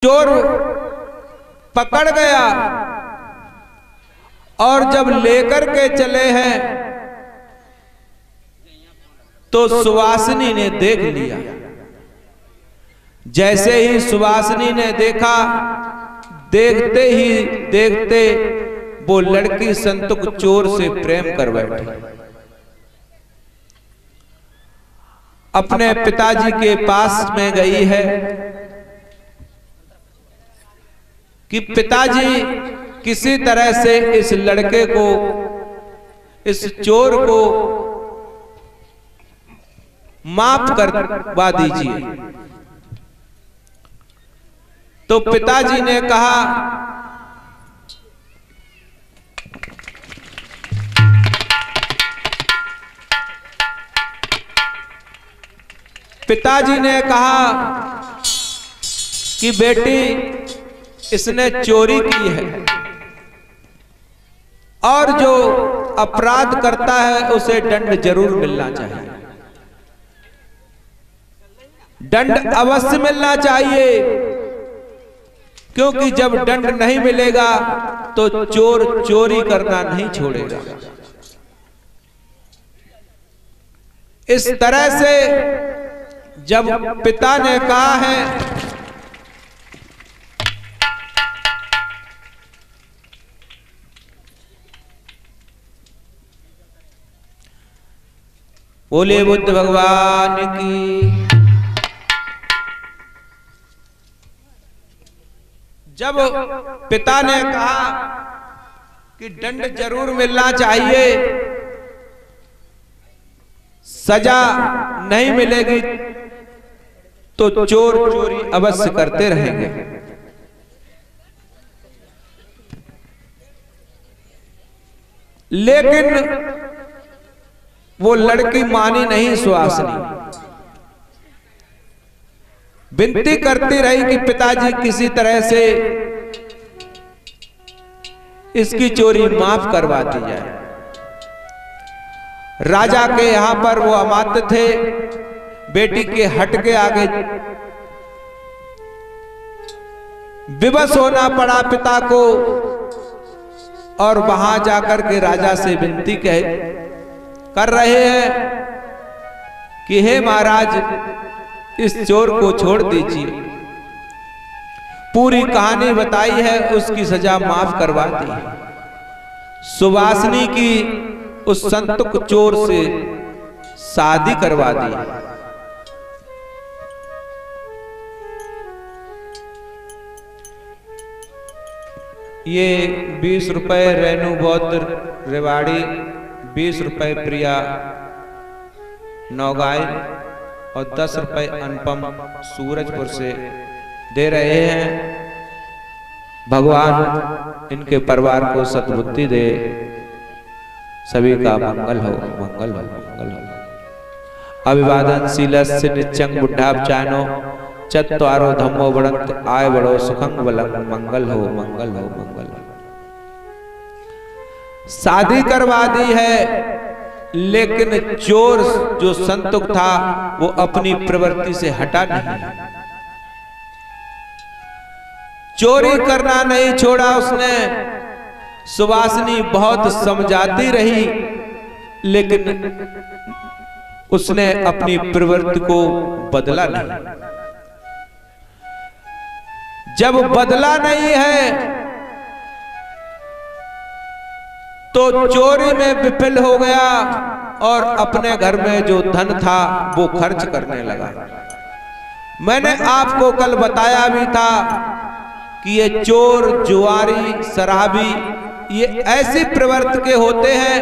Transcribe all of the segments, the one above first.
चोर पकड़ गया और जब लेकर के चले हैं तो सुवासिनी ने देख लिया। जैसे ही सुवासिनी ने देखा, देखते ही देखते वो लड़की संतुक चोर से प्रेम कर बैठी। अपने पिताजी के पास में गई है कि पिताजी किसी तरह से इस लड़के को, इस चोर को माफ करवा दीजिए। तो पिताजी ने कहा कि बेटी, इसने चोरी की है और जो अपराध करता है उसे दंड जरूर मिलना चाहिए, दंड अवश्य मिलना चाहिए, क्योंकि जब दंड नहीं मिलेगा तो चोर चोरी करना नहीं छोड़ेगा। इस तरह से जब पिता ने कहा है बोले बुद्ध भगवान की, जब पिता ने कहा कि दंड जरूर मिलना चाहिए, सजा नहीं मिलेगी तो चोर चोरी अवश्य करते रहेंगे। लेकिन वो लड़की मानी नहीं। सुवासिनी विनती करती रही कि पिताजी किसी तरह से इसकी चोरी माफ करवा दी जाए। राजा के यहां पर वो अमात्य थे, बेटी के हट के आगे विवश होना पड़ा पिता को, और वहां जाकर के राजा से विनती कर रहे हैं कि हे महाराज, इस चोर को छोड़ दीजिए। पूरी कहानी बताई है, उसकी सजा माफ करवा दी। सुवासिनी की उस संतुक चोर से शादी करवा दी। ये 20 रुपए रेणु बौद्ध रेवाड़ी, 20 रुपए प्रिया नौगाई और 10 रुपए अनुपम सूरजपुर से दे रहे हैं। भगवान इनके परिवार को सद्बुद्धि दे, सभी का मंगल हो, मंगल हो, मंगल हो। अभिवादन शीलस्य नित्यं बुद्धापचायनो चत्वारो धम्मो वदन्त आय बड़ो सुखं बलं, मंगल हो, मंगल हो, मंगल हो। शादी करवा दी है, लेकिन चोर जो संतुक था वो अपनी प्रवृत्ति से हटा नहीं, चोरी करना नहीं छोड़ा उसने। सुवासिनी बहुत समझाती रही, लेकिन उसने अपनी प्रवृत्ति को बदला नहीं। जब बदला नहीं है तो चोरी में विफल हो गया और अपने घर में जो धन था वो खर्च करने लगा। मैंने आपको कल बताया भी था कि ये चोर, जुआरी, शराबी, ये ऐसी प्रवृत्ति के होते हैं,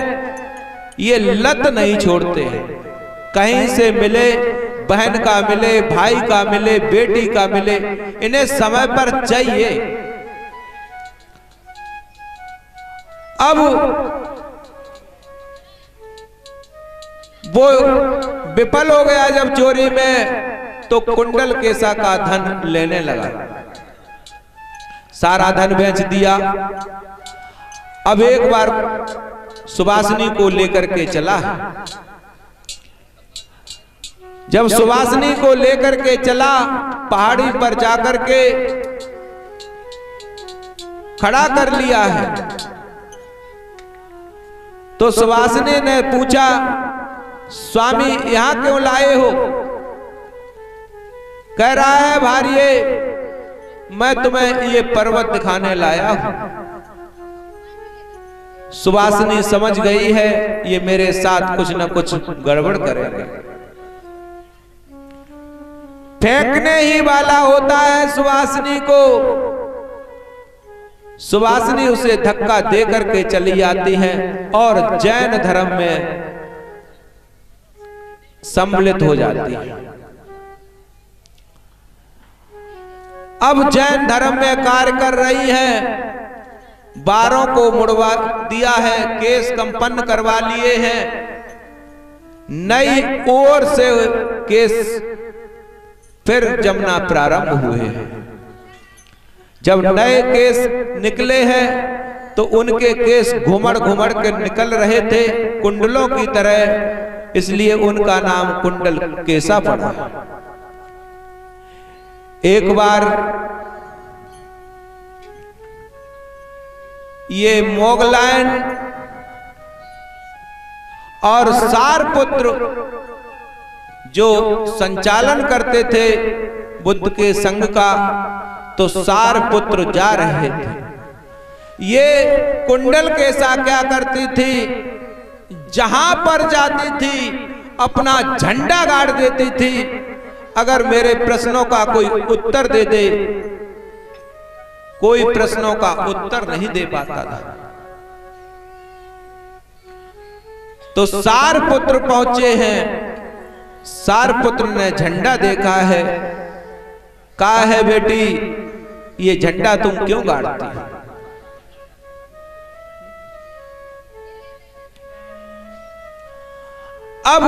ये लत नहीं छोड़ते हैं। कहीं से मिले, बहन का मिले, भाई का मिले, बेटी का मिले, इन्हें समय पर चाहिए। अब वो विफल हो गया जब चोरी में, तो कुंडल केसा का धन लेने लगा, सारा धन बेच दिया। अब एक बार सुवासिनी को लेकर के चला, जब सुवासिनी को लेकर के चला, पहाड़ी पर जाकर के खड़ा कर लिया है, तो सुवासिनी ने पूछा, स्वामी यहां क्यों लाए हो? कह रहा है, भारिये मैं तुम्हें ये पर्वत दिखाने लाया हूं। सुवासिनी समझ गई है ये मेरे साथ कुछ न कुछ गड़बड़ करेगा। फेंकने ही वाला होता है सुवासिनी को। सुवासिनी उसे धक्का दे करके चली आती है और जैन धर्म में सम्मिलित हो जाती है। अब जैन धर्म में कार्य कर रही है, बारों को मुड़वा दिया है, केस संपन्न करवा लिए हैं, नई ओर से केस फिर जमना प्रारंभ हुए हैं। जब नए केस निकले हैं तो उनके केस घुमड़ घुमड़ के निकल रहे थे कुंडलों की तरह, इसलिए उनका नाम कुंडल केसा पड़ा। एक बार ये मोगलायन और सारपुत्र जो संचालन करते थे बुद्ध के संघ का, तो सारपुत्र जा रहे थे। ये कुंडल केसा क्या करती थी, जहां पर जाती थी अपना झंडा गाड़ देती थी। अगर मेरे प्रश्नों का कोई उत्तर दे दे, कोई प्रश्नों का उत्तर नहीं दे पाता था। तो सारपुत्र पहुंचे हैं, सारपुत्र ने झंडा देखा है, कहा है बेटी ये झंडा तुम क्यों गाड़ती हो? अब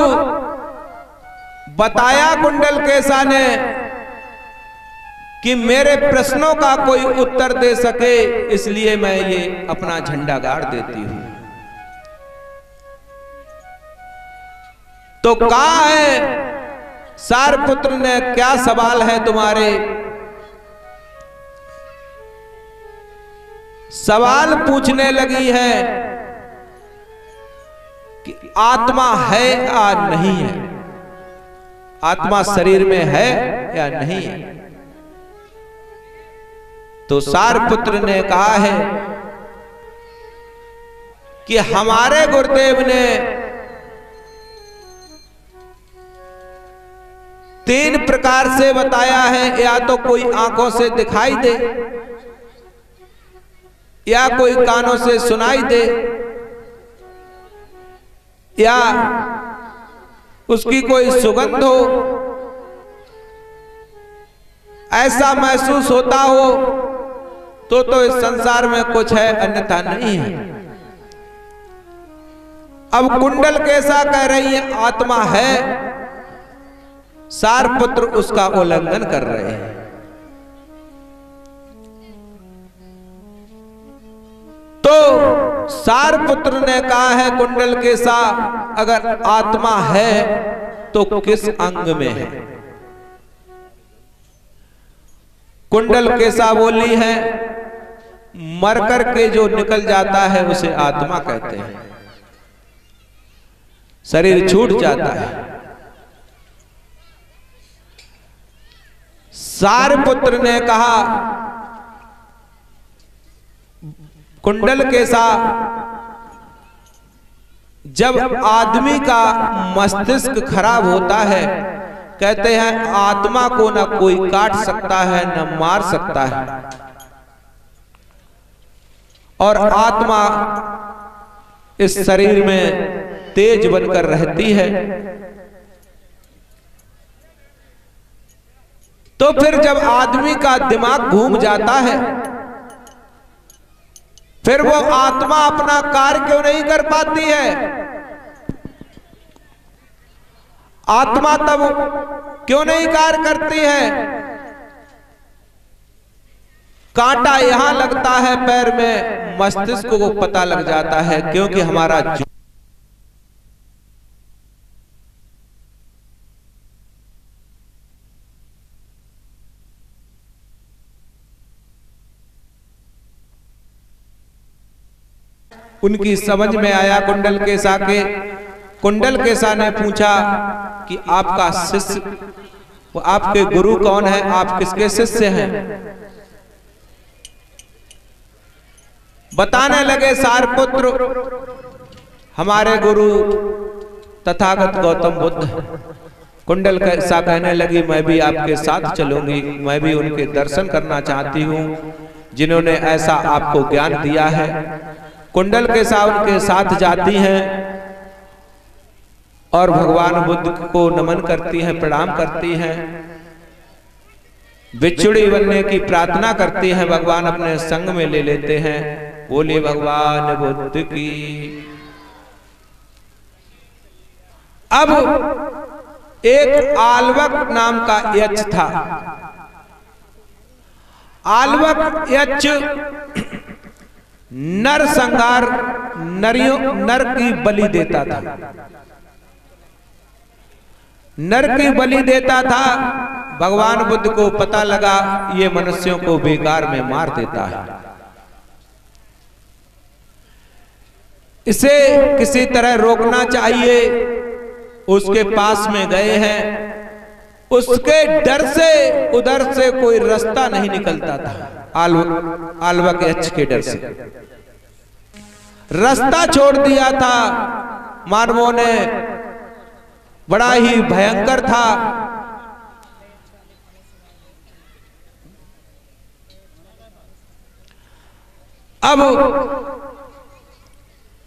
बताया कुंडल केसा ने कि मेरे प्रश्नों का कोई उत्तर दे सके, इसलिए मैं ये अपना झंडा गाड़ देती हूं। तो कहा है सारपुत्र ने, क्या सवाल है तुम्हारे? सवाल पूछने लगी है कि आत्मा है या नहीं है, आत्मा शरीर में है या नहीं है। तो सारपुत्र ने कहा है कि हमारे गुरुदेव ने 3 प्रकार से बताया है, या तो कोई आंखों से दिखाई दे, या कोई कानों से सुनाई दे, या उसकी कोई सुगंध हो, ऐसा महसूस होता हो तो इस संसार में कुछ है, अन्यथा नहीं है। अब कुंडल केसा कह रही है आत्मा है, सारपुत्र उसका उल्लंघन कर रहे हैं। तो सारपुत्र ने कहा है कुंडल केसा, अगर आत्मा है तो किस अंग में है? कुंडल केसा बोली है, मरकर के जो निकल जाता है उसे आत्मा कहते हैं, शरीर छूट जाता है। सारपुत्र ने कहा कुंडल केसा, जब आदमी का मस्तिष्क खराब होता है, कहते हैं आत्मा को न कोई काट सकता है न मार सकता है, और आत्मा इस शरीर में तेज बनकर रहती है। तो फिर जब आदमी का दिमाग घूम जाता है, फिर वो आत्मा अपना कार्य क्यों नहीं कर पाती है? आत्मा तब क्यों नहीं कार्य करती है? कांटा यहां लगता है पैर में, मस्तिष्क को पता लग जाता है, क्योंकि हमारा उनकी समझ में आया कुंडलकेशा के। कुंडलकेशा ने पूछा कि आपका शिष्य, वो आपके गुरु कौन है, आप किसके शिष्य हैं? बताने लगे सारपुत्र, हमारे गुरु तथागत गौतम बुद्ध। कुंडलकेशा कहने लगी, मैं भी आपके साथ चलूंगी, मैं भी उनके दर्शन करना चाहती हूँ जिन्होंने ऐसा आपको ज्ञान दिया है। कुंडलकेशा उनके साथ जाती हैं और भगवान बुद्ध को नमन करती हैं, प्रणाम करती हैं, बिछुड़ी बनने की प्रार्थना करती हैं। भगवान अपने संग में ले लेते हैं। बोले भगवान बुद्ध की। अब एक आल्वक नाम का यक्ष था। आल्वक यक्ष नर संहार, नर की बलि देता था, नर की बलि देता था। भगवान बुद्ध को पता लगा ये मनुष्यों को बेकार में मार देता है, इसे किसी तरह रोकना चाहिए। उसके पास में गए हैं, उसके डर से उधर से कोई रास्ता नहीं निकलता था। आल्वक यक्ष के डर से रास्ता छोड़ दिया था मानवों ने, बड़ा ही भयंकर था। अब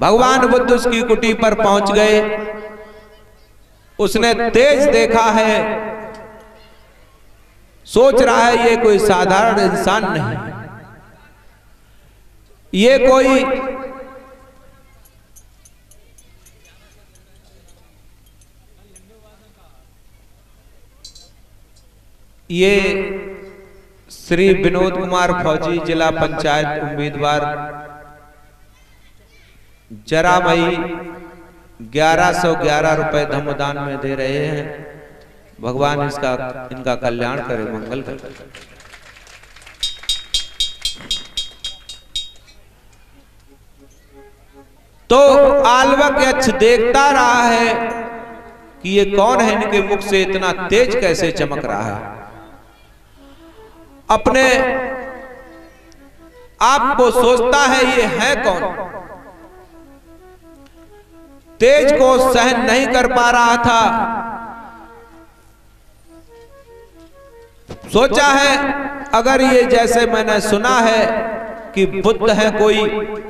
भगवान बुद्ध उसकी कुटी पर पहुंच गए। उसने तेज देखा है, सोच रहा है ये कोई साधारण इंसान नहीं, ये कोई श्री विनोद कुमार फौजी, जिला पंचायत उम्मीदवार, जरामई 1111 रुपए धम्मदान में दे रहे हैं। भगवान इनका कल्याण करे, मंगल करे। तो आल्वक यक्ष देखता रहा है कि ये कौन है, इनके मुख से इतना तेज कैसे चमक रहा है। अपने आप को सोचता है ये है कौन। तेज को सहन नहीं कर पा रहा था। सोचा है अगर ये जैसे मैंने सुना है कि बुद्ध है कोई,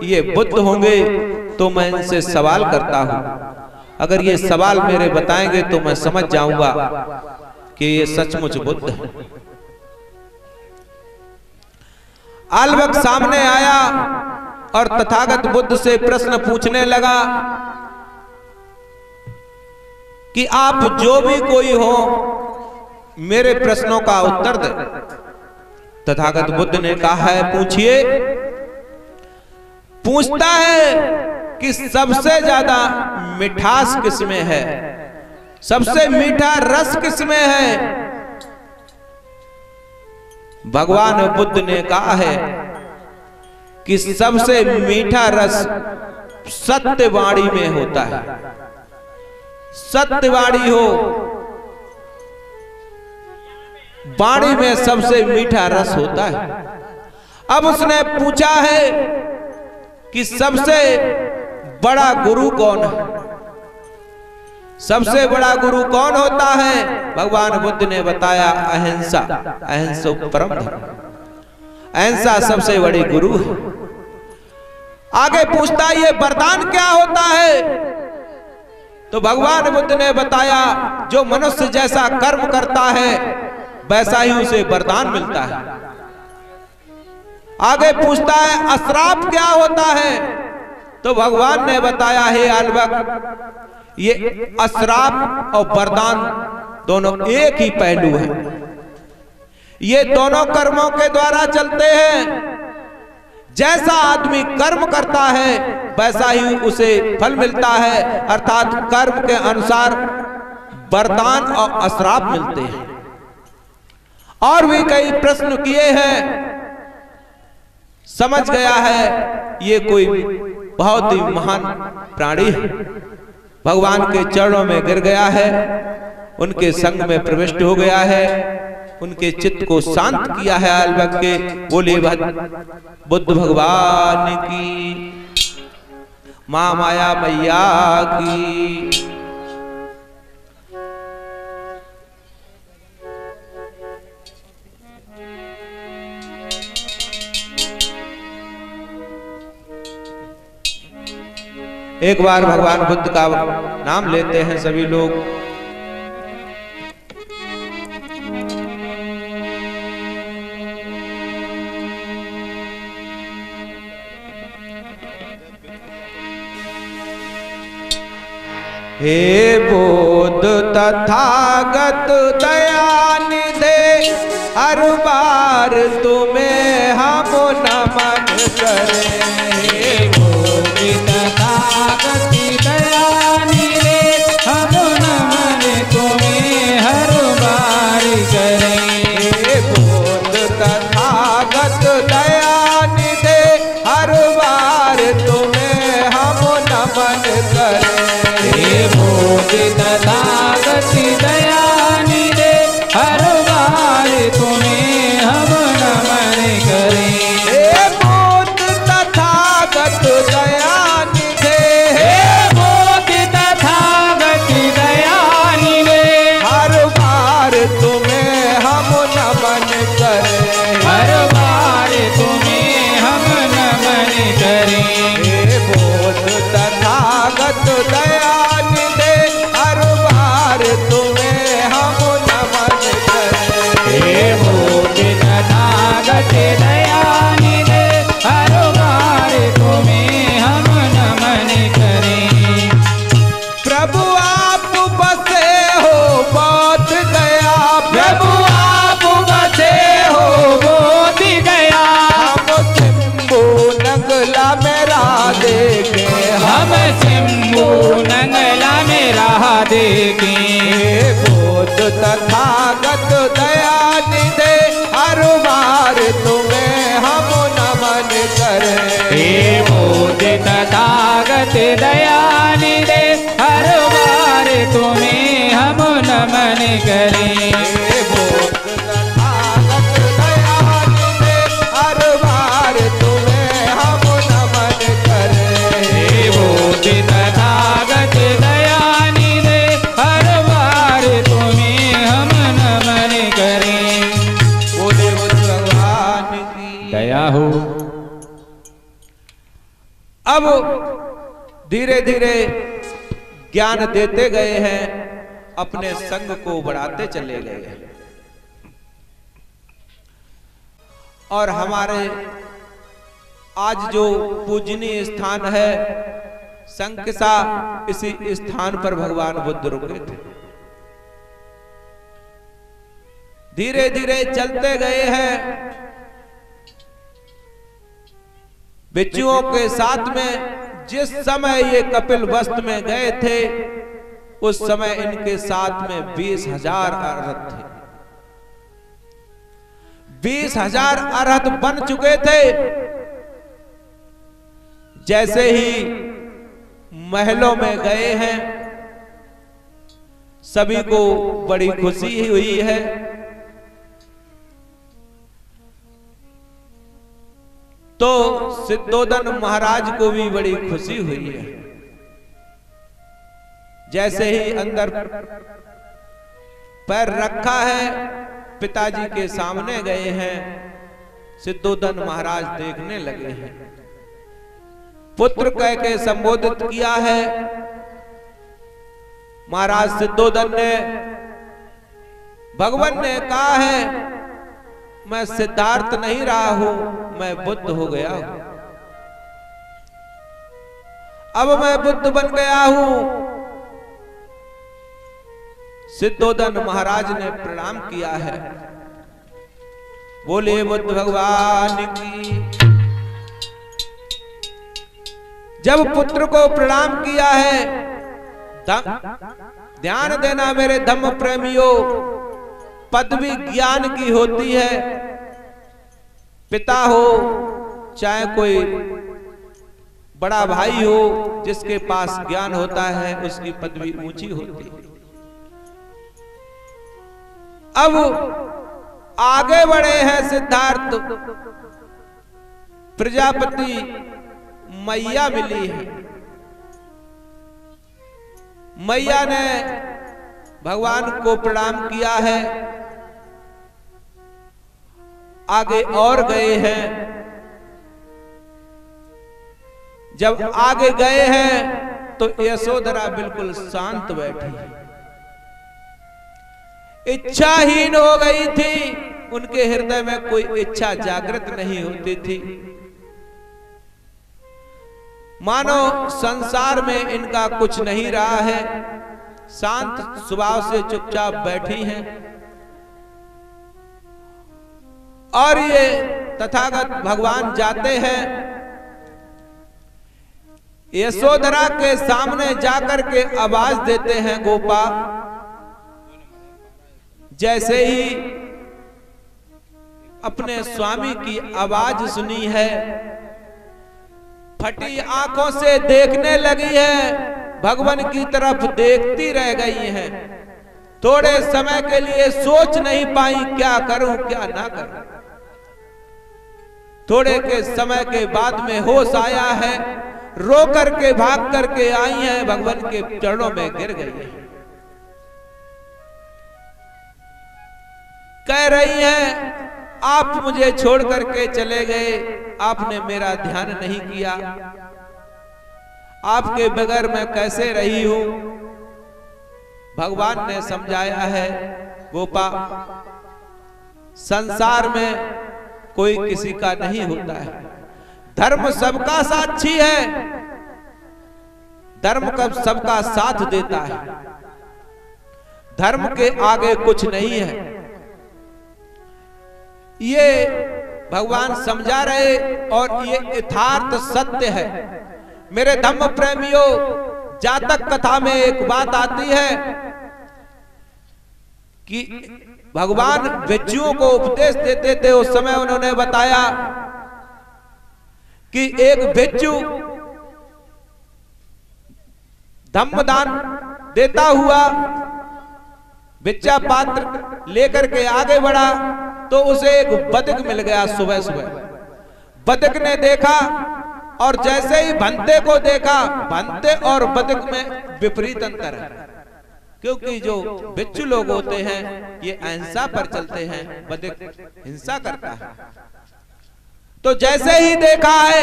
ये बुद्ध होंगे तो मैं इनसे सवाल करता हूं। अगर ये सवाल मेरे बताएंगे तो मैं समझ जाऊंगा कि ये सचमुच बुद्ध है। आल्वक सामने आया और तथागत बुद्ध से प्रश्न पूछने लगा कि आप जो भी कोई हो मेरे प्रश्नों का उत्तर दे। तथागत बुद्ध ने कहा है पूछिए। पूछता है कि सबसे ज्यादा मिठास किसमें है, सबसे मीठा रस किसमें है। भगवान बुद्ध ने कहा है कि सबसे मीठा रस सत्यवाणी में होता है। सत्यवाणी हो, वाणी में सबसे मीठा रस होता है। अब उसने पूछा है कि सबसे बड़ा गुरु कौन है, सबसे बड़ा गुरु कौन होता है। भगवान बुद्ध ने बताया अहिंसा, अहिंसा परम धर्म, अहिंसा सबसे बड़ी गुरु है। आगे पूछता ये वरदान क्या होता है। तो भगवान बुद्ध ने बताया जो मनुष्य जैसा कर्म करता है वैसा ही उसे वरदान मिलता है। आगे पूछता है अश्राप क्या होता है। तो भगवान ने बताया हे आल्वक, ये अश्राप और वरदान दोनों एक ही पहलू है। ये दोनों कर्मों के द्वारा चलते हैं। जैसा आदमी कर्म करता है वैसा ही उसे फल मिलता है, अर्थात कर्म के अनुसार वरदान और अश्राप मिलते हैं। और भी कई प्रश्न किए हैं, समझ गया है ये कोई बहुत ही महान प्राणी है, भगवान के चरणों में गिर गया है, उनके संग में प्रविष्ट हो गया है, उनके चित्त को शांत किया है। अलबक के बोले बुद्ध भगवान की, माँ माया मैया की। एक बार भगवान बुद्ध का नाम लेते हैं सभी लोग। हे बुद्ध तथागत दयानिधे, हर बार तुम्हें हम नमन करें। हे बुद्ध तथागत दयानिधे, हम नमन तुम्हें हर बार करें। हे बुद्ध तथागत दयानिधे, हर बार तुम्हें हम नमन करें। तथागत दयानिधे, हर बार तुम्हें हम नमन करें। हे बुद्ध तथागत दयानिधे, हे बुद्ध तथागत दयानिधे, हर बार तुम्हें हम नमन करें। हर बार तुम्हें हम नमन करें। हे बुद्ध तथागत दयानिधे, तुम्हें हम नमन करें। हे बुद्ध तथागत दयानिधे, हर बार तुम्हें हम नमन करें। प्रभु आप बसे हो बोध गया, प्रभु आप बसे हो बोध गया। हम सिंबू नंगला मेरा देखे, हम सिंबू नंगला मेरा देखे। बुद्ध तथागत दयानिधे, हर बार तुम्हें हम नमन करें। हे बुद्ध तथागत दयानिधे, हर बार तुम्हें हम नमन करें। हे बुद्ध तथागत दयानिधे, हर बार तुम्हें हम नमन करें। हे बुद्ध तथागत दयानिधे, हर बार तुम्हें हम नमन करें। बोले बुद्ध भगवान की दया हो। अब धीरे धीरे ज्ञान देते गए हैं, अपने संग को बढ़ाते चले गए हैं, और हमारे आज जो पूजनीय स्थान है संकिसा, इसी स्थान पर भगवान बुद्ध रुके थे। धीरे धीरे चलते गए हैं, बिच्छुओं के साथ में। जिस समय ये कपिल वस्तु में गए थे, उस समय इनके साथ में 20,000 अरहत थे। 20,000 अरहत बन चुके थे। जैसे ही महलों में गए हैं, सभी को बड़ी खुशी हुई है। तो सिद्धोदन महाराज को भी बड़ी खुशी हुई है। जैसे ही अंदर पैर रखा है, पिताजी के सामने गए हैं, सिद्धोदन महाराज देखने लगे हैं। पुत्र कह के संबोधित किया है। महाराज सिद्धोदन ने, भगवान ने कहा है, मैं सिद्धार्थ नहीं रहा हूं, मैं बुद्ध हो गया हूं। अब मैं बुद्ध बन गया हूं। सिद्धोदन महाराज ने प्रणाम किया है। बोले बुद्ध भगवान की। जब पुत्र को प्रणाम किया है, ध्यान देना मेरे धम्म प्रेमियों, पदवी ज्ञान की होती है। पिता हो चाहे कोई बड़ा भाई हो, जिसके पास ज्ञान होता है उसकी पदवी ऊंची होती है। अब आगे बढ़े हैं सिद्धार्थ। प्रजापति मैया मिली है। मैया ने भगवान को प्रणाम किया है। आगे और गए हैं। जब आगे गए हैं तो यशोधरा बिल्कुल शांत बैठी, इच्छाहीन हो गई थी। उनके हृदय में कोई इच्छा जागृत नहीं होती थी। मानो संसार में इनका कुछ नहीं रहा है। शांत स्वभाव से चुपचाप बैठी हैं। और ये तथागत भगवान जाते हैं। यशोधरा के सामने जाकर के आवाज देते हैं, गोपा। जैसे ही अपने स्वामी की आवाज सुनी है, फटी आंखों से देखने लगी है। भगवान की तरफ देखती रह गई हैं। थोड़े समय के लिए सोच नहीं पाई क्या करूं क्या ना करूं। थोड़े के समय के बाद में होश आया है। रो करके भाग करके आई हैं, भगवान के चरणों में गिर गई है। कह रही हैं, आप मुझे छोड़ करके चले गए, आपने मेरा ध्यान नहीं किया। आपके बगैर मैं कैसे रही हूं। भगवान ने समझाया है, गोपा, संसार में कोई किसी का नहीं होता है। धर्म सबका साक्षी है। धर्म कब सबका साथ देता है। धर्म के आगे कुछ नहीं है। ये भगवान समझा रहे और ये यथार्थ सत्य है। मेरे धम्म प्रेमियों, जातक कथा में एक बात आती है कि भगवान भिक्षुओं को उपदेश देते थे। उस समय उन्होंने बताया कि एक भिक्षु धम्मदान देता हुआ भिक्षा पात्र लेकर के आगे बढ़ा तो उसे एक बतख मिल गया। सुबह सुबह बतख ने देखा और जैसे ही भंते को देखा, भंते और बतख में विपरीत अंतर है। क्योंकि जो भिक्षु लोग होते हैं ये अहिंसा पर चलते हैं, बतख हिंसा करता है। तो जैसे ही देखा है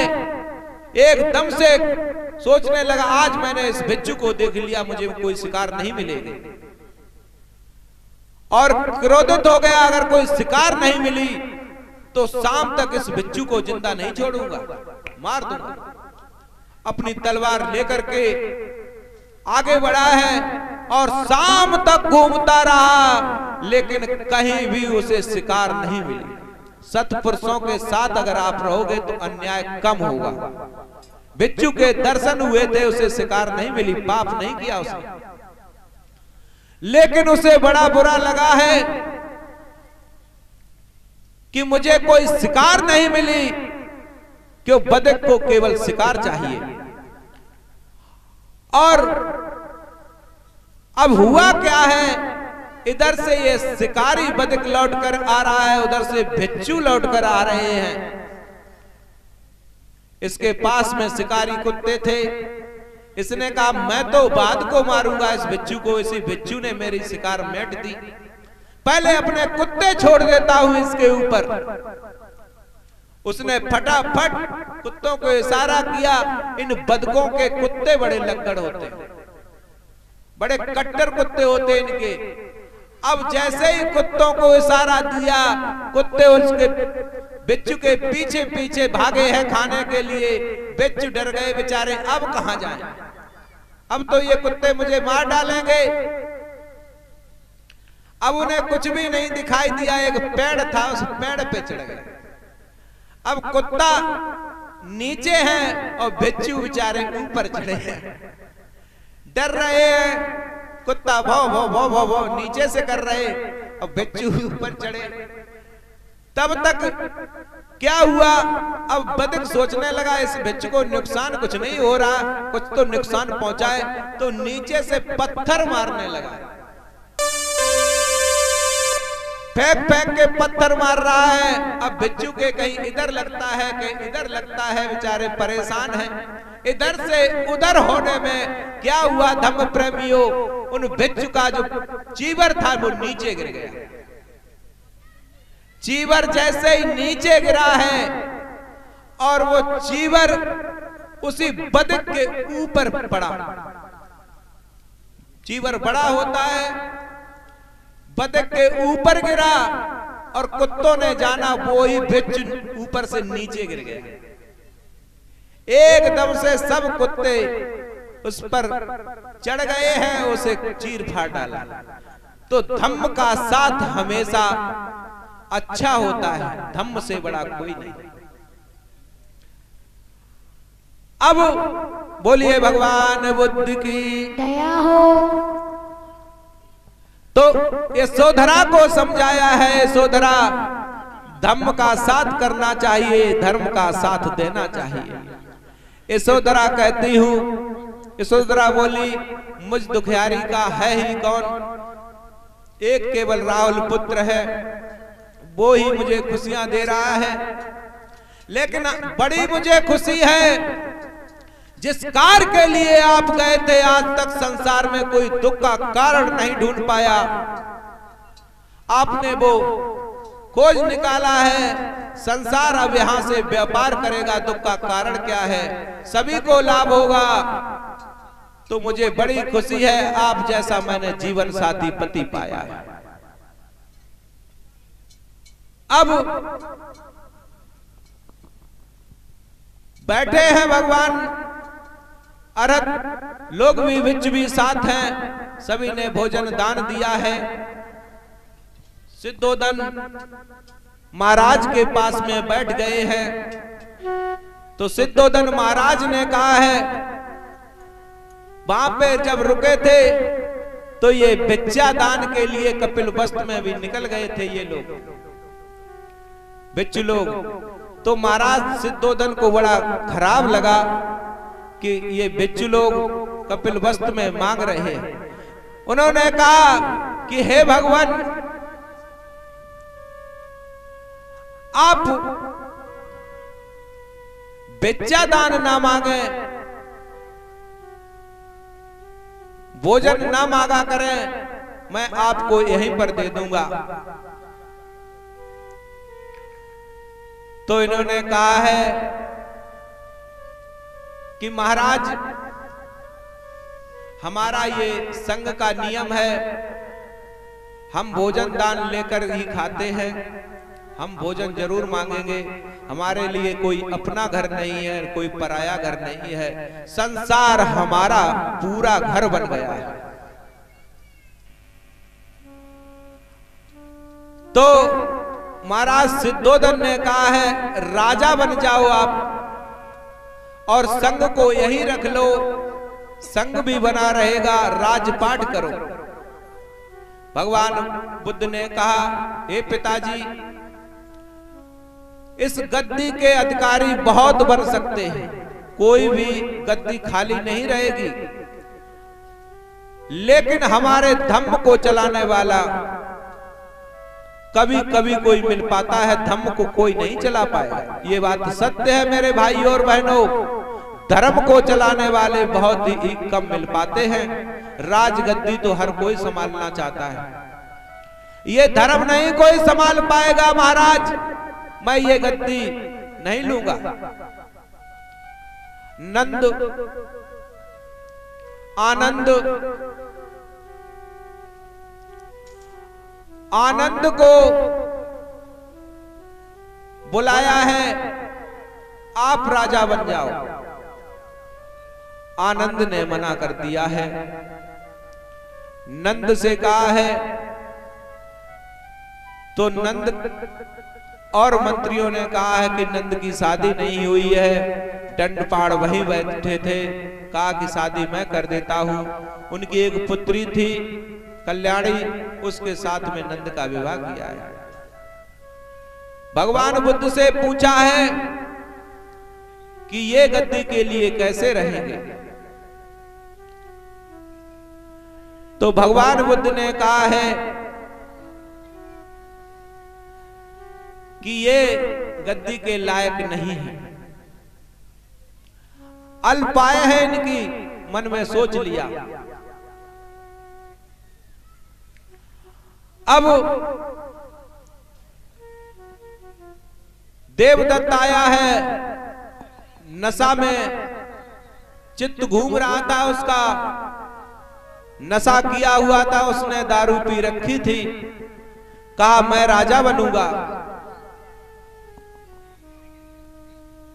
एकदम से सोचने लगा, आज मैंने इस भिक्षु को देख लिया, मुझे कोई शिकार नहीं मिलेगी। और क्रोधित हो गया, अगर कोई शिकार नहीं मिली तो शाम तक इस भिक्षु को जिंदा नहीं छोड़ूंगा, मार दूंगा। अपनी तलवार लेकर के आगे बढ़ा है और शाम तक घूमता रहा, लेकिन कहीं भी उसे शिकार नहीं मिली। सत्पुरुषों के साथ अगर आप रहोगे तो अन्याय कम होगा। भिक्षु के दर्शन हुए थे, उसे शिकार नहीं मिली, पाप नहीं किया उसने, लेकिन उसे बड़ा बुरा लगा है कि मुझे कोई शिकार नहीं मिली। क्यों? बतख को केवल शिकार चाहिए। और अब हुआ क्या है, इधर से ये शिकारी बतख लौट कर आ रहा है, उधर से भिक्षु लौट कर आ रहे हैं। इसके पास में शिकारी कुत्ते थे। इसने कहा, मैं तो बाद को मारूंगा इस भिक्षु को। इसी भिक्षु ने मेरी शिकार मेट दी, पहले अपने कुत्ते छोड़ देता हूं इसके ऊपर। उसने फटाफट कुत्तों को इशारा किया। इन बदकों के कुत्ते बड़े लक्कड़ होते हैं, बड़े कट्टर कुत्ते होते इनके। अब जैसे ही कुत्तों को इशारा दिया, कुत्ते उसके बिच्छू के पीछे पीछे भागे हैं खाने के लिए। बिच्छू डर गए बेचारे, अब कहां जाएं? अब तो ये कुत्ते मुझे मार डालेंगे। अब उन्हें कुछ भी नहीं दिखाई दिया, एक पेड़ था, उस पेड़ पे चढ़ गए। अब कुत्ता नीचे है और बिच्छू बेचारे ऊपर चढ़े हैं। डर रहे हैं, कुत्ता भौ भौ भौ भौ भौ नीचे से कर रहे और बिच्छू ऊपर चढ़े। तब तक क्या हुआ? अब बदक सोचने लगा इस भिक्षु को नुकसान कुछ नहीं हो रहा, कुछ तो नुकसान पहुंचाए, तो नीचे से पत्थर मारने लगा। फेंक फेंक के पत्थर मार रहा है। अब भिक्षु के कहीं इधर लगता है, कहीं इधर लगता है, बेचारे परेशान हैं। इधर से उधर होने में क्या हुआ धम्म प्रेमियों, उन भिक्षु का जो चीवर था वो नीचे गिर गया। चीवर जैसे ही नीचे गिरा है और वो चीवर उसी बदक के ऊपर पड़ा। चीवर बड़ा होता है, बदक के ऊपर गिरा और कुत्तों ने जाना वो ही भिक्षु ऊपर से नीचे गिर गया। एकदम से सब कुत्ते उस पर चढ़ गए हैं, उसे चीर फाड़ डाला। तो धम्म का साथ हमेशा अच्छा होता है, धम्म से बड़ा कोई नहीं। अब बोलिए भगवान बुद्ध की दया हो। तो यशोधरा को समझाया है, यशोधरा धम्म का साथ करना चाहिए, धर्म का साथ देना चाहिए। यशोधरा कहती हूं, यशोधरा बोली मुझ दुखियारी का है ही कौन, एक केवल राहुल पुत्र है, वो ही मुझे खुशियां दे रहा है। लेकिन बड़ी मुझे खुशी है, जिस कार के लिए आप गए थे आज तक संसार में कोई दुख का कारण नहीं ढूंढ पाया, आपने वो खोज निकाला है। संसार अब यहां से व्यापार करेगा, दुख का कारण क्या है, सभी को लाभ होगा। तो मुझे बड़ी खुशी है, आप जैसा मैंने जीवन साथी पति पाया है। अब बैठे हैं भगवान अरहत लोग भी, भिक्षु भी साथ हैं, सभी ने भोजन दान दिया है। सिद्धोदन महाराज के पास में बैठ गए हैं। तो सिद्धोदन महाराज ने कहा है, वहां पे जब रुके थे तो ये भिक्षा दान के लिए कपिल वस्त्र में भी निकल गए थे ये लोग, भिक्षु लोग। तो महाराज सिद्धोदन को बड़ा खराब लगा कि ये भिक्षु लोग कपिल वस्त्र में मांग रहे हैं। उन्होंने कहा कि हे भगवान, आप भिक्षा दान ना मांगे, भोजन ना मांगा करें, मैं आपको यहीं पर दे दूंगा। तो इन्होंने कहा है कि महाराज, हमारा ये संघ का नियम है, हम भोजन दान लेकर ही खाते हैं, हम भोजन जरूर मांगेंगे। हमारे लिए कोई अपना घर नहीं है, कोई पराया घर नहीं है, संसार हमारा पूरा घर बन गया है। तो महाराज सिद्धोदन ने कहा है, राजा बन जाओ आप और संघ को यही रख लो, संघ भी बना रहेगा, राजपाट करो। भगवान बुद्ध ने कहा, हे पिताजी, इस गद्दी के अधिकारी बहुत बन सकते हैं, कोई भी गद्दी खाली नहीं रहेगी, लेकिन हमारे धम्म को चलाने वाला कभी कभी कोई मिल पाता है, धम्म को कोई नहीं चला पाएगा। ये बात सत्य है मेरे भाई और बहनों, धर्म को चलाने वाले बहुत ही कम मिल पाते हैं। राजगद्दी तो हर कोई संभालना चाहता है, ये धर्म नहीं कोई संभाल पाएगा। महाराज, मैं ये गद्दी नहीं लूंगा। नंद आनंद को बुलाया है, आप राजा बन जाओ। आनंद ने मना कर दिया है। नंद से कहा है, तो नंद और मंत्रियों ने कहा है कि नंद की शादी नहीं हुई है। दंडपाड़ वहीं बैठे थे, कहा कि शादी मैं कर देता हूं। उनकी एक पुत्री थी कल्याणी, उसके साथ में नंद का विवाह किया है। भगवान बुद्ध से पूछा है कि ये गद्दी के लिए कैसे रहेंगे। तो भगवान बुद्ध ने कहा है कि ये गद्दी के लायक नहीं है, अल्पाय है इनकी, मन में सोच लिया। अब देवदत्त आया है, नशा में चित्त घूम रहा था, उसका नशा किया हुआ था, उसने दारू पी रखी थी। कहा मैं राजा बनूंगा,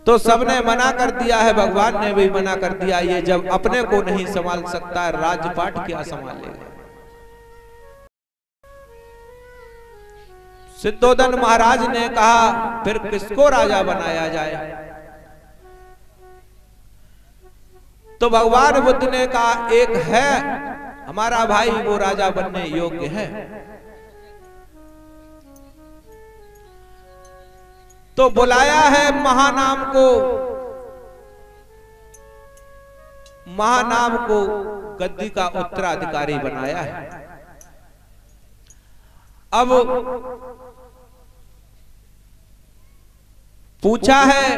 तो सबने मना कर दिया है, भगवान ने भी मना कर दिया। ये जब अपने को नहीं संभाल सकता, राजपाट क्या संभालेगा। सिद्धोधन महाराज ने कहा फिर किसको राजा बनाया जाए। तो भगवान बुद्ध ने कहा एक है हमारा भाई, वो राजा बनने योग्य है। तो बुलाया है महानाम को, महानाम को गद्दी का उत्तराधिकारी बनाया है। अब पूछा है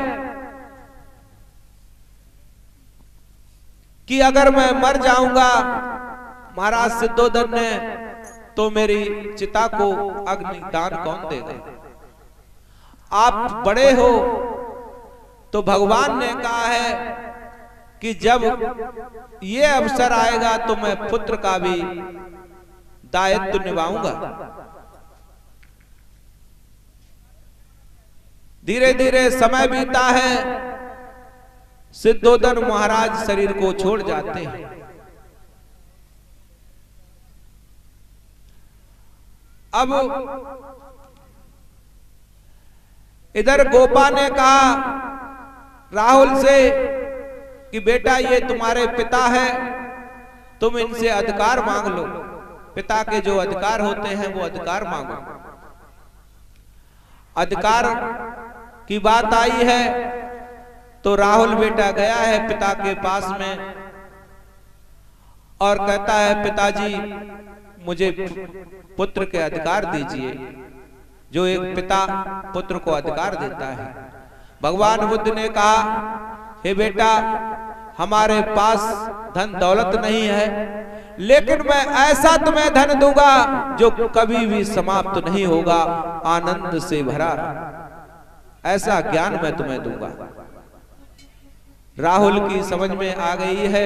कि अगर मैं मर जाऊंगा महाराज सिद्धोधन ने, तो मेरी चिता को अग्निदान कौन देगा। आप बड़े हो, तो भगवान ने कहा है कि जब ये अवसर आएगा तो मैं पुत्र का भी दायित्व निभाऊंगा। धीरे धीरे समय बीता है, सिद्धोधन महाराज शरीर को छोड़ जाते हैं। अब इधर गोपा ने कहा राहुल से कि बेटा ये तुम्हारे पिता है, तुम इनसे अधिकार मांग लो। पिता के जो अधिकार होते हैं वो अधिकार मांगो। अधिकार की बात आई है तो राहुल बेटा गया है पिता के पास में और कहता है पिताजी मुझे पुत्र के अधिकार दीजिए, जो एक पिता पुत्र को अधिकार देता है। भगवान बुद्ध ने कहा हे बेटा हमारे पास धन दौलत नहीं है, लेकिन मैं ऐसा तुम्हें धन दूंगा जो कभी भी समाप्त नहीं होगा, आनंद से भरा ऐसा ज्ञान मैं तुम्हें दूंगा। राहुल की समझ में आ गई है,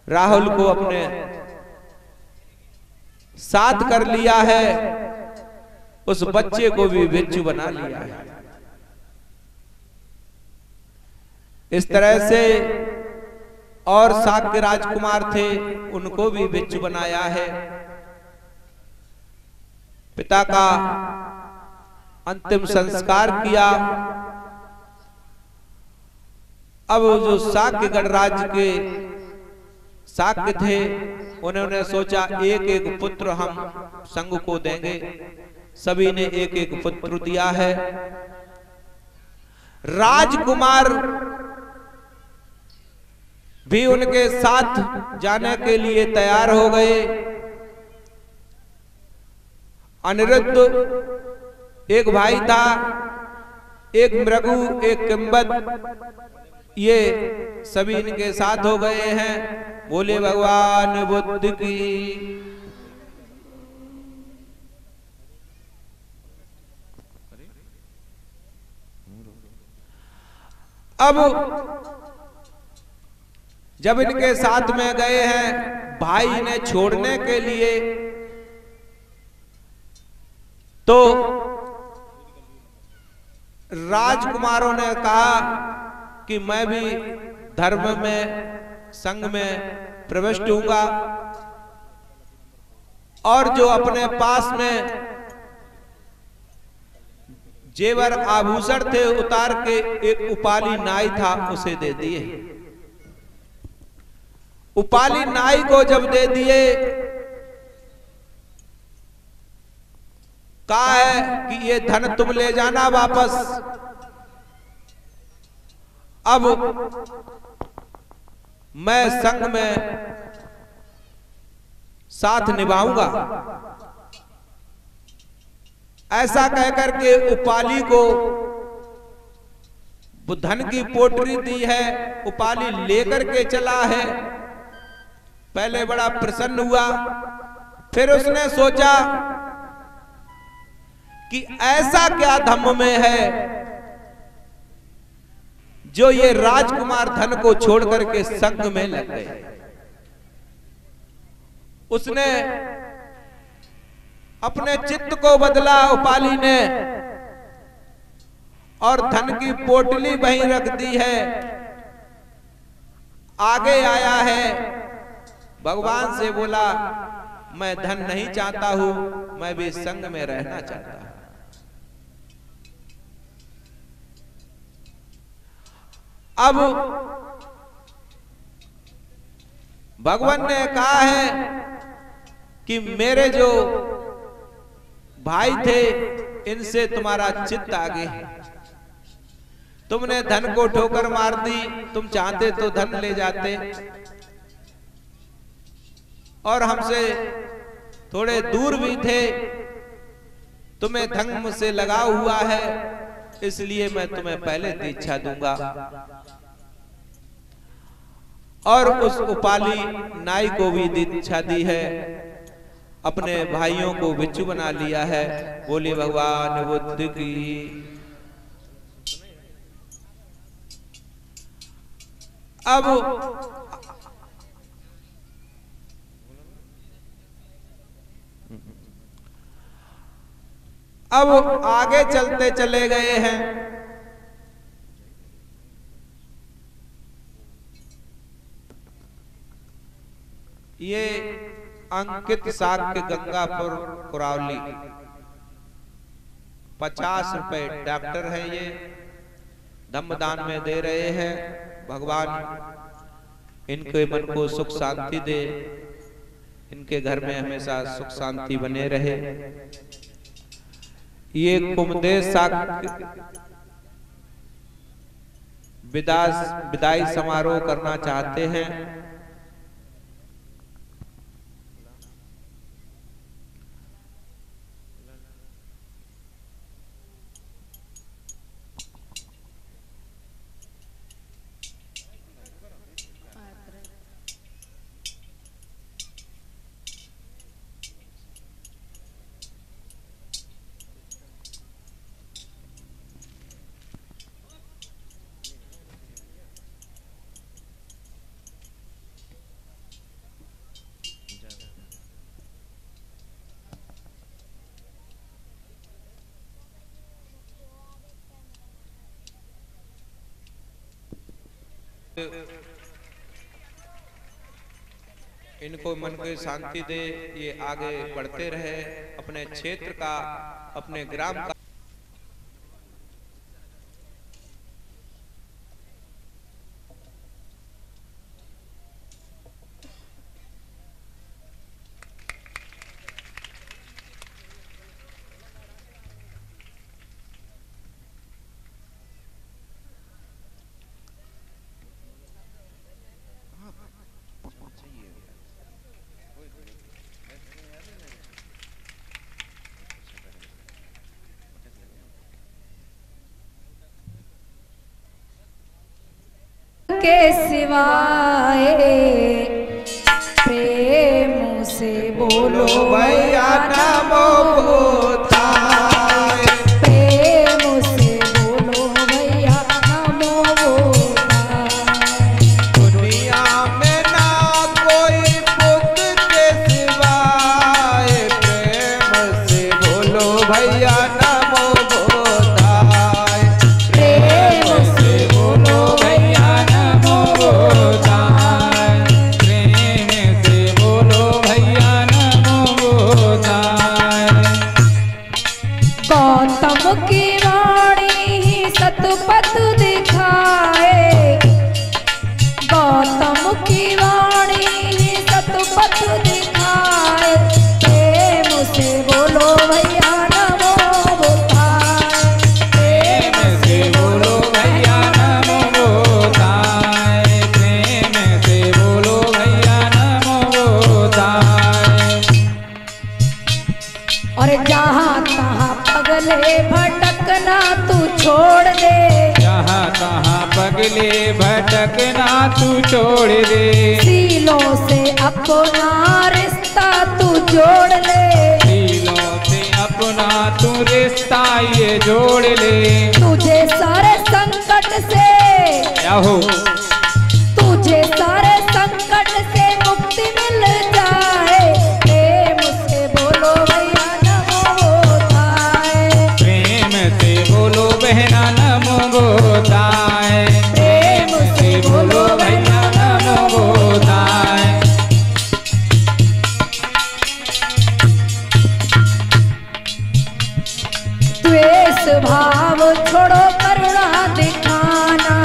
राहुल को अपने साथ कर लिया है, उस बच्चे को भी भिक्षु बना लिया है। इस तरह से और शाक्य राजकुमार थे, उनको भी भिक्षु बनाया है। पिता का अंतिम संस्कार किया। अब जो शाक्य गणराज्य के शाक्य थे, उन्होंने सोचा एक एक पुत्र हम संघ को देंगे। सभी ने एक एक पुत्र दिया है। राजकुमार भी उनके साथ जाने के लिए तैयार हो गए। अनिरुद्ध एक भाई था, एक मृगु, एक किंबद, ये सभी इनके साथ हो गए हैं। बोले भगवान बुद्ध की। अब जब इनके साथ में गए हैं, भाई ने छोड़ने के लिए, तो राजकुमारों ने कहा कि मैं भी धर्म में संघ में प्रविष्ट हूंगा, और जो अपने पास में जेवर आभूषण थे उतार के एक उपाली नाई था उसे दे दिए। उपाली नाई को जब दे दिए कहा है कि ये धन तुम ले जाना वापस। अब मैं संग में साथ निभाऊंगा। ऐसा कहकर के उपाली को वो धन की पोटली दी है, उपाली लेकर के चला है। पहले बड़ा प्रसन्न हुआ, फिर उसने सोचा कि ऐसा क्या धम्म में है जो ये राजकुमार धन को छोड़ करके संग में लग गए। उसने अपने चित्त को बदला उपाली ने, और धन की पोटली वहीं रख दी है। आगे आया है, भगवान से बोला मैं धन नहीं चाहता हूं, मैं भी संग में रहना चाहता हूं। अब भगवान ने कहा है कि मेरे जो भाई थे इनसे तुम्हारा चित्त आगे है। तुमने धन को ठोकर मार दी, तुम चाहते तो धन ले जाते, और हमसे थोड़े दूर भी थे। तुम्हें धन से लगाव हुआ है, इसलिए मैं तुम्हें पहले दीक्षा दूंगा। और उस उपाली नाई को भी दीक्षा दी है, अपने भाइयों को बिच्छू बना लिया है। बोले भगवान बुद्ध की। अब आगे चलते चले गए हैं। ये अंकित साक्य गंगापुर कुरावली, 50 रुपए डॉक्टर है, ये धम्मदान में दे रहे हैं। भगवान इनके मन को सुख शांति दे, इनके घर में हमेशा सुख शांति बने रहे। ये कुमदेश विदाई समारोह करना चाहते हैं। इनको मन को शांति दे, ये आगे बढ़ते रहे, अपने क्षेत्र का, अपने ग्राम का। के सिवाय प्रेम से बोलो भैया नमो बोधाय। प्रेम से बोलो भैया नमो बोधाय। दुनिया में ना कोई बुद्ध के सिवाय, प्रेम से बोलो भैया नमो बोधाय। प्रेम से बोलो भैया नमो बोधाय। प्रेम से बोलो भैया नमो बोधाय। गौतम की वाणी ही सतपथ दिखाए। गौतम की वाणी ही सतपथ दिखाए। प्रेम से बोलो भैया नमो कहाँ पगले भटकना तू छोड़ दे। सीलों से अपना रिश्ता तू जोड़ ले। दिलों से अपना तू रिश्ता ये जोड़ ले। तुझे सारे संकट से, क्या हो, तुझे सारे संकट से मुक्ति मिल जाए। प्रेम से बोलो भैया नमो होताय। प्रेम से बोलो बहना नमो गोताय। प्रेम से बोलो भैया नमो गोताय। द्वेष भाव छोड़ो करुणा दिखाना।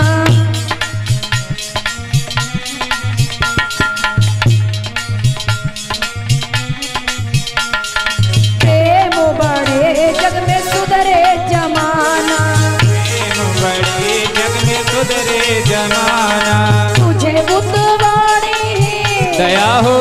प्रेम बढ़े जग में सुधरे जमाना। प्रेम बढ़े जग में सुधरे जमाना। तुझे बुद्धवाणी ही, दया हो,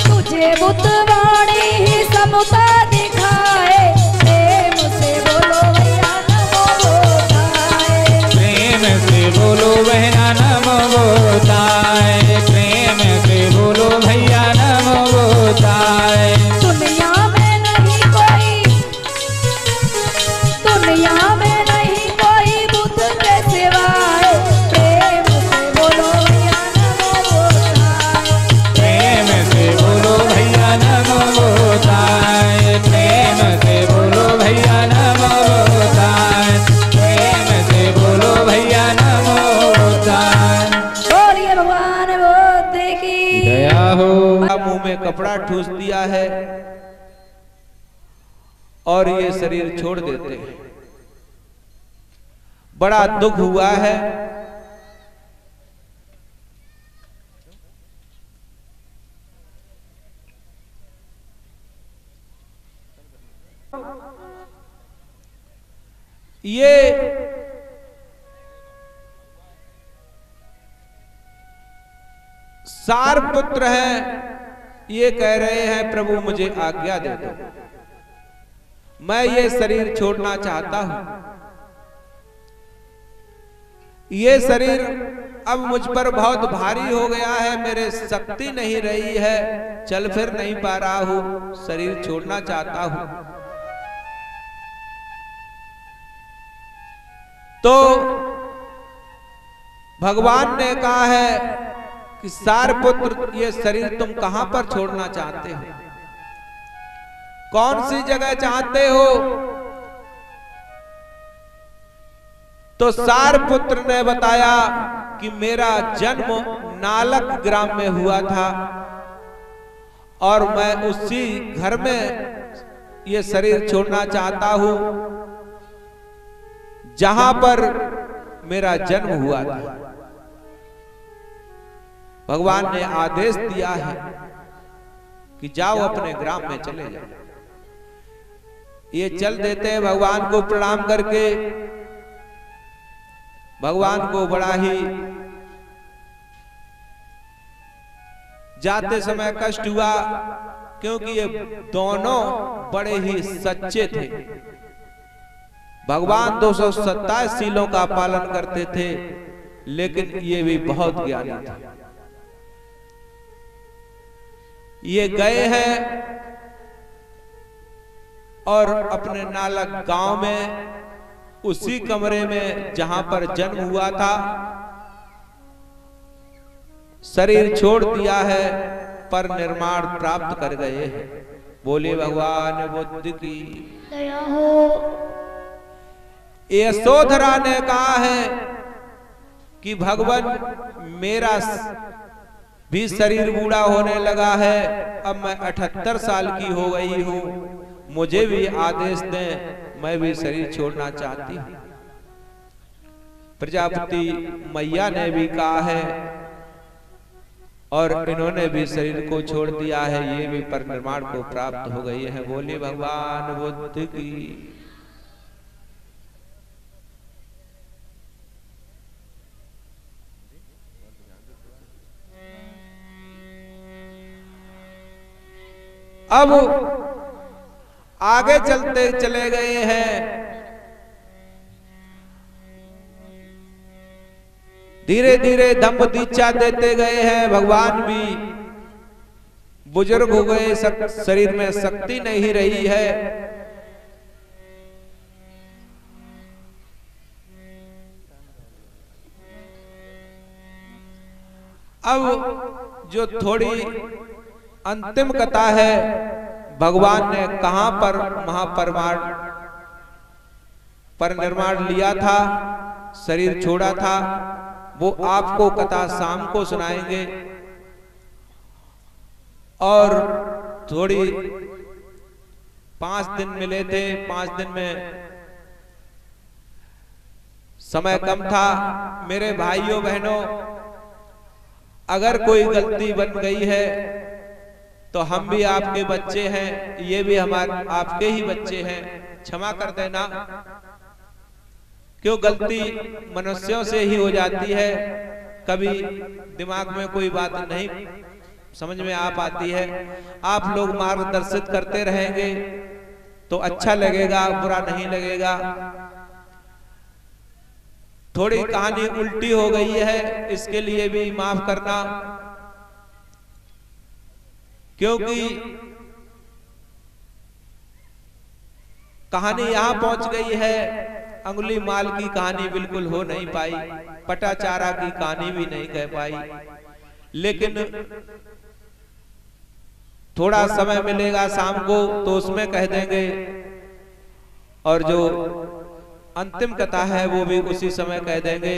तुझे बुद्धवाणी ही समता दिखाए। प्रेम से बोलो भैया नमो होताय। प्रेम से बोलो बहना नमो गोताय। प्रेम से बोलो भैया नमो गोताय। दुनिया में नहीं कोई, दुनिया में नहीं कोई बुद्ध के सिवाय। प्रेम से बोलो भैया नमो होताय। प्रेम से बोलो भैया नमो गोताय। प्रेम से बोलो भैया नमो गोताय। प्रेम से बोलो भैया नमो गोताय। बोलिए भगवान बुद्ध की दया हो। मुंह में कपड़ा ठूस दिया है और ये शरीर छोड़ देते हैं। बड़ा दुख हुआ है। ये सार पुत्र हैं, ये कह रहे हैं प्रभु मुझे आज्ञा दे दो, मैं ये शरीर छोड़ना चाहता हूं। ये शरीर अब मुझ पर बहुत भारी हो गया है, मेरे शक्ति नहीं रही है, चल फिर नहीं पा रहा हूं, शरीर छोड़ना चाहता हूं। तो भगवान ने कहा है कि सारपुत्र ये शरीर तुम कहां पर छोड़ना चाहते हो, कौन सी जगह चाहते हो? तो सारपुत्र ने बताया कि मेरा जन्म नालक ग्राम में हुआ था और मैं उसी घर में ये शरीर छोड़ना चाहता हूं जहां पर मेरा जन्म हुआ था। भगवान ने आदेश दिया है कि जाओ अपने ग्राम में चले जाओ। ये चल देते हैं भगवान को प्रणाम करके। भगवान को बड़ा ही जाते समय कष्ट हुआ, क्योंकि ये दोनों बड़े ही सच्चे थे। भगवान 227 शीलों का पालन करते थे, लेकिन ये भी बहुत ज्ञानी थे। ये गए हैं और अपने नालक गांव में उसी कमरे में जहां पर जन्म हुआ था शरीर छोड़ दिया है, पर निर्माण प्राप्त कर गए हैं। बोले भगवान बुद्ध की दया हो। यशोधरा ने कहा है कि भगवान मेरा भी शरीर बूढ़ा होने लगा है, अब मैं 78 साल की हो गई हूं, मुझे भी आदेश दें, मैं भी शरीर छोड़ना चाहती हूं। प्रजापति मैया ने भी कहा है और इन्होंने भी शरीर को छोड़ दिया है, ये भी परिनिर्वाण को प्राप्त हो गई है। बोले भगवान बुद्ध की। अब आगे चलते चले गए हैं। धीरे धीरे धम्म दीक्षा देते गए हैं। भगवान भी बुजुर्ग हो गए, शरीर में शक्ति नहीं रही है। अब जो थोड़ी अंतिम कथा है, भगवान ने कहां पर परिनिर्वाण लिया था, शरीर छोड़ा था, वो आपको कथा शाम को सुनाएंगे। और थोड़ी 5 दिन मिले थे, 5 दिन में समय कम था। मेरे भाइयों बहनों, अगर कोई गलती बन गई है तो हम भी आपके बच्चे हैं, ये भी हमारे आपके ही बच्चे हैं, क्षमा कर देना। क्यों गलती मनुष्यों से ही हो जाती है, कभी दिमाग में कोई बात नहीं समझ में आ पाती है। आप लोग मार्गदर्शित करते रहेंगे तो अच्छा लगेगा, बुरा नहीं लगेगा। थोड़ी कहानी उल्टी हो गई है, इसके लिए भी माफ करना, क्योंकि कहानी यहां पहुंच गई है। अंगुली माल की कहानी बिल्कुल हो नहीं पाई, पटाचारा की कहानी भी नहीं कह पाई, लेकिन थोड़ा समय मिलेगा शाम को तो उसमें कह देंगे। और जो अंतिम कथा है वो भी उसी समय कह देंगे।